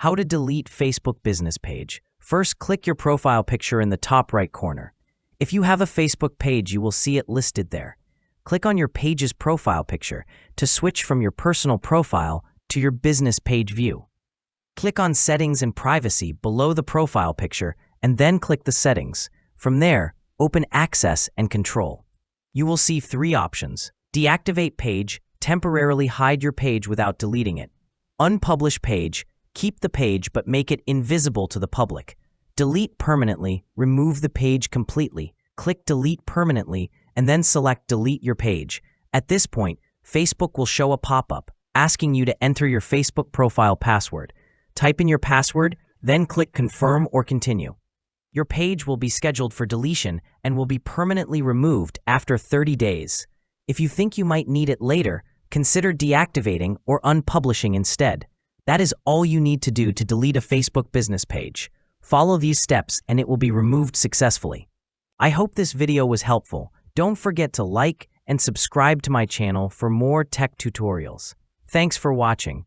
How to delete Facebook business page. First, click your profile picture in the top right corner. If you have a Facebook page, you will see it listed there. Click on your page's profile picture to switch from your personal profile to your business page view. Click on Settings and Privacy below the profile picture and then click the settings. From there, open Access and Control. You will see three options: Deactivate page, temporarily hide your page without deleting it; Unpublish page, keep the page but make it invisible to the public; Delete permanently, remove the page completely. Click Delete permanently and then select Delete your page. At this point, Facebook will show a pop-up asking you to enter your Facebook profile password. Type in your password, then click Confirm or Continue. Your page will be scheduled for deletion and will be permanently removed after 30 days. If you think you might need it later, consider deactivating or unpublishing instead. That is all you need to do to delete a Facebook business page. Follow these steps and it will be removed successfully. I hope this video was helpful. Don't forget to like and subscribe to my channel for more tech tutorials. Thanks for watching.